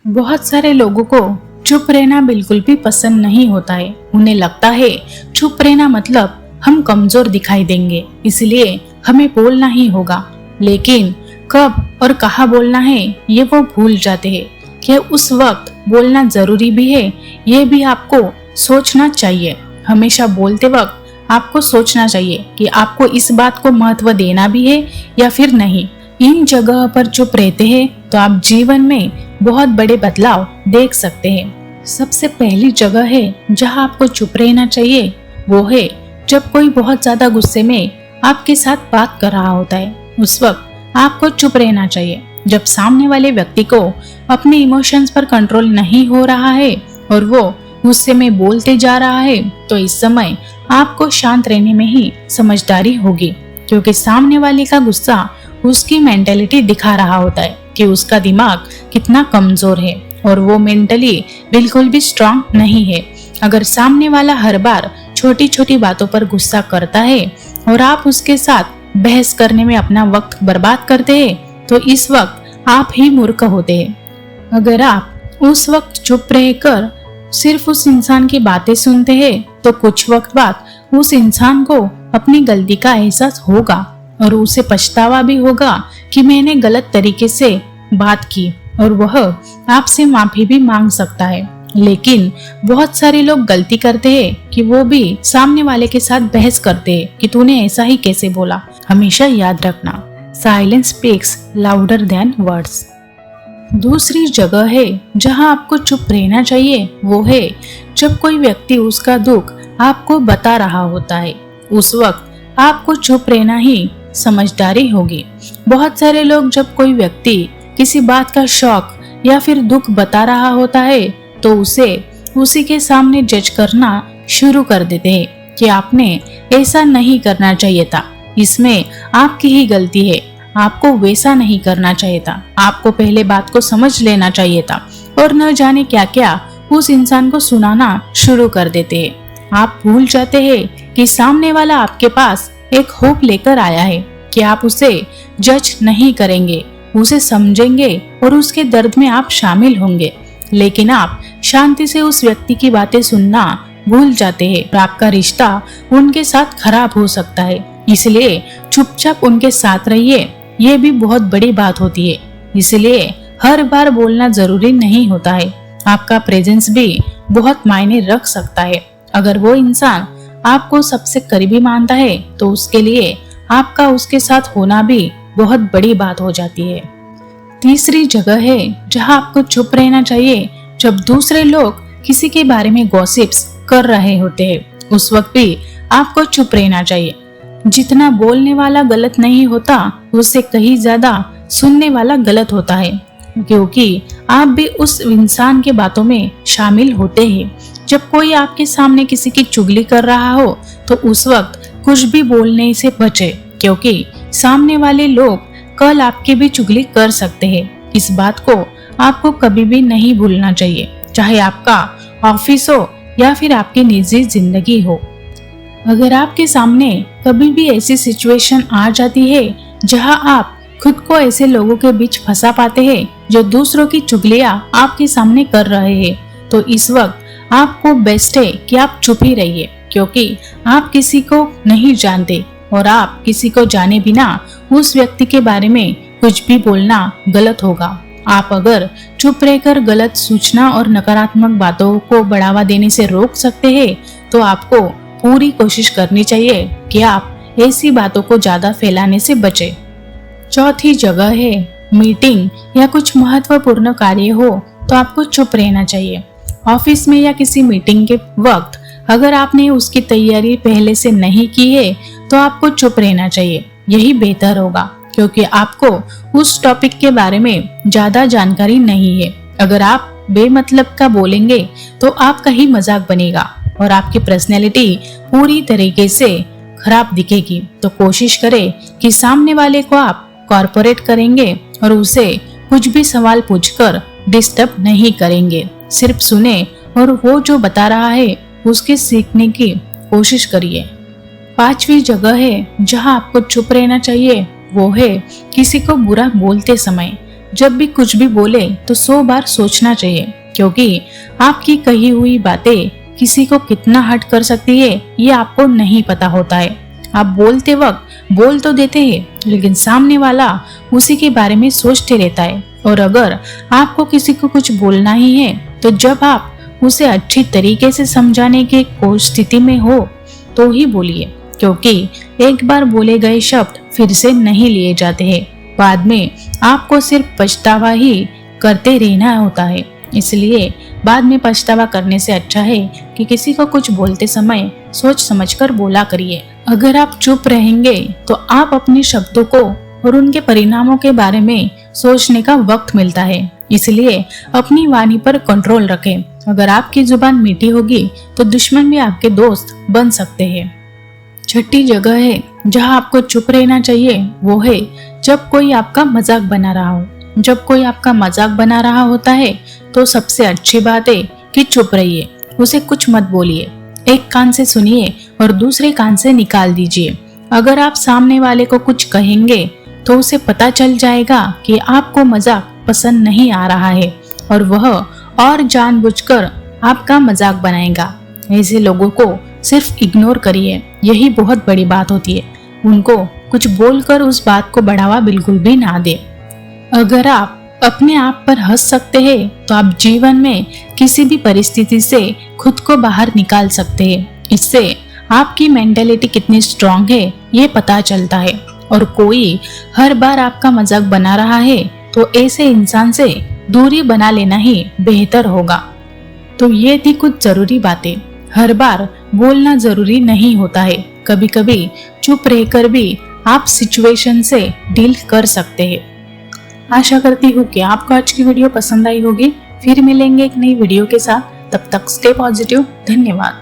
बहुत सारे लोगों को चुप रहना बिल्कुल भी पसंद नहीं होता है। उन्हें लगता है चुप रहना मतलब हम कमजोर दिखाई देंगे, इसलिए हमें बोलना ही होगा। लेकिन कब और कहाँ बोलना है ये वो भूल जाते हैं कि उस वक्त बोलना जरूरी भी है। ये भी आपको सोचना चाहिए। हमेशा बोलते वक्त आपको सोचना चाहिए कि आपको इस बात को महत्व देना भी है या फिर नहीं। इन जगह पर चुप रहते हैं तो आप जीवन में बहुत बड़े बदलाव देख सकते हैं। सबसे पहली जगह है जहां आपको चुप रहना चाहिए, वो है जब कोई बहुत ज्यादा गुस्से में आपके साथ बात कर रहा होता है। उस वक्त आपको चुप रहना चाहिए। जब सामने वाले व्यक्ति को अपने इमोशंस पर कंट्रोल नहीं हो रहा है और वो गुस्से में बोलते जा रहा है, तो इस समय आपको शांत रहने में ही समझदारी होगी, क्योंकि सामने वाले का गुस्सा उसकी मेंटेलिटी दिखा रहा होता है कि उसका दिमाग कितना कमजोर है और वो मेंटली बिल्कुल भी स्ट्रांग नहीं है। अगर सामने वाला हर बार छोटी छोटी बातों पर गुस्सा करता है और आप उसके साथ बहस करने में अपना वक्त बर्बाद करते हैं, तो इस वक्त आप ही मूर्ख होते हैं। अगर आप उस वक्त चुप रहकर सिर्फ उस इंसान की बातें सुनते हैं, तो कुछ वक्त बाद उस इंसान को अपनी गलती का एहसास होगा और उसे पछतावा भी होगा कि मैंने गलत तरीके से बात की, और वह आपसे माफी भी मांग सकता है। लेकिन बहुत सारे लोग गलती करते हैं कि वो भी सामने वाले के साथ बहस करते हैं कि तूने ऐसा ही कैसे बोला। हमेशा याद रखना, silence speaks louder than words. दूसरी जगह है जहां आपको चुप रहना चाहिए, वो है जब कोई व्यक्ति उसका दुख आपको बता रहा होता है। उस वक्त आपको चुप रहना ही समझदारी होगी। बहुत सारे लोग जब कोई व्यक्ति किसी बात का शौक या फिर दुख बता रहा होता है, तो उसे उसी के सामने जज करना शुरू कर देते हैं कि आपने ऐसा नहीं करना चाहिए था, इसमें आपकी ही गलती है, आपको वैसा नहीं करना चाहिए था, आपको पहले बात को समझ लेना चाहिए था, और न जाने क्या क्या उस इंसान को सुनाना शुरू कर देते हैं। आप भूल जाते हैं कि सामने वाला आपके पास एक होप लेकर आया है कि आप उसे जज नहीं करेंगे, उसे समझेंगे और उसके दर्द में आप शामिल होंगे। लेकिन आप शांति से उस व्यक्ति की बातें सुनना भूल जाते हैं और आपका रिश्ता उनके साथ खराब हो सकता है। इसलिए चुपचाप उनके साथ रहिए, ये भी बहुत बड़ी बात होती है। इसलिए हर बार बोलना जरूरी नहीं होता है, आपका प्रेजेंस भी बहुत मायने रख सकता है। अगर वो इंसान आपको सबसे करीबी मानता है, तो उसके लिए आपका उसके साथ होना भी बहुत बड़ी बात हो जाती है। तीसरी जगह है जहां आपको चुप रहना चाहिए, जब दूसरे लोग किसी के बारे में गॉसिप्स कर रहे होते हैं। उस वक्त भी आपको चुप रहना चाहिए। जितना बोलने वाला गलत नहीं होता, उससे कहीं ज्यादा सुनने वाला गलत होता है, क्योंकि आप भी उस इंसान के बातों में शामिल होते हैं। जब कोई आपके सामने किसी की चुगली कर रहा हो, तो उस वक्त कुछ भी बोलने से बचे, क्योंकि सामने वाले लोग कल आपकी भी चुगली कर सकते हैं। इस बात को आपको कभी भी नहीं भूलना चाहिए, चाहे आपका ऑफिस हो या फिर आपकी निजी जिंदगी हो। अगर आपके सामने कभी भी ऐसी सिचुएशन आ जाती है जहां आप खुद को ऐसे लोगों के बीच फंसा पाते हैं जो दूसरों की चुगलियां आपके सामने कर रहे हैं, तो इस वक्त आपको बेस्ट है कि आप चुप ही रहिए, क्योंकि आप किसी को नहीं जानते और आप किसी को जाने बिना उस व्यक्ति के बारे में कुछ भी बोलना गलत होगा। आप अगर चुप रहकर गलत सूचना और नकारात्मक बातों को बढ़ावा देने से रोक सकते हैं, तो आपको पूरी कोशिश करनी चाहिए कि आप ऐसी बातों को ज्यादा फैलाने से बचें। चौथी जगह है, मीटिंग या कुछ महत्वपूर्ण कार्य हो तो आपको चुप रहना चाहिए। ऑफिस में या किसी मीटिंग के वक्त अगर आपने उसकी तैयारी पहले से नहीं की है, तो आपको चुप रहना चाहिए। यही बेहतर होगा, क्योंकि आपको उस टॉपिक के बारे में ज्यादा जानकारी नहीं है। अगर आप बेमतलब का बोलेंगे तो आपका ही मजाक बनेगा और आपकी पर्सनैलिटी पूरी तरीके से खराब दिखेगी। तो कोशिश करें कि सामने वाले को आप कॉर्पोरेट करेंगे और उसे कुछ भी सवाल पूछकर डिस्टर्ब नहीं करेंगे, सिर्फ सुने और वो जो बता रहा है उसके सीखने की कोशिश करिए। पांचवी जगह है जहां आपको चुप रहना चाहिए, वो है किसी को बुरा बोलते समय। जब भी कुछ भी बोले तो 100 बार सोचना चाहिए, क्योंकि आपकी कही हुई बातें किसी को कितना हर्ट कर सकती है ये आपको नहीं पता होता है। आप बोलते वक्त बोल तो देते हैं, लेकिन सामने वाला उसी के बारे में सोचते रहता है। और अगर आपको किसी को कुछ बोलना ही है तो जब आप उसे अच्छी तरीके से समझाने की स्थिति में हो तो ही बोलिए, क्योंकि एक बार बोले गए शब्द फिर से नहीं लिए जाते हैं। बाद में आपको सिर्फ पछतावा ही करते रहना होता है। इसलिए बाद में पछतावा करने से अच्छा है कि किसी को कुछ बोलते समय सोच समझकर बोला करिए। अगर आप चुप रहेंगे तो आप अपने शब्दों को और उनके परिणामों के बारे में सोचने का वक्त मिलता है। इसलिए अपनी वाणी पर कंट्रोल रखें। अगर आपकी जुबान मीठी होगी तो दुश्मन भी आपके दोस्त बन सकते हैं। छठी जगह है जहां आपको चुप रहना चाहिए, वो है जब कोई आपका मजाक बना रहा हो। जब कोई आपका मजाक बना रहा होता है तो सबसे अच्छी बात है कि चुप रहिए, उसे कुछ मत बोलिए। एक कान से सुनिए और दूसरे कान से निकाल दीजिए। अगर आप सामने वाले को कुछ कहेंगे तो उसे पता चल जाएगा कि आपको मजाक पसंद नहीं आ रहा है और वह और जानबूझकर आपका मजाक बनाएगा। ऐसे लोगों को सिर्फ इग्नोर करिए, यही बहुत बड़ी बात होती है। उनको कुछ बोलकर उस बात को बढ़ावा बिल्कुल भी ना दे। अगर आप अपने आप पर हंस सकते हैं तो आप जीवन में किसी भी परिस्थिति से खुद को बाहर निकाल सकते हैं। इससे आपकी मेंटालिटी कितनी स्ट्रांग है ये पता चलता है। और कोई हर बार आपका मजाक बना रहा है तो ऐसे इंसान से दूरी बना लेना ही बेहतर होगा। तो ये थी कुछ जरूरी बातें। हर बार बोलना जरूरी नहीं होता है, कभी कभी चुप रहकर भी आप सिचुएशन से डील कर सकते हैं। आशा करती हूँ कि आपको आज की वीडियो पसंद आई होगी। फिर मिलेंगे एक नई वीडियो के साथ, तब तक स्टे पॉजिटिव। धन्यवाद।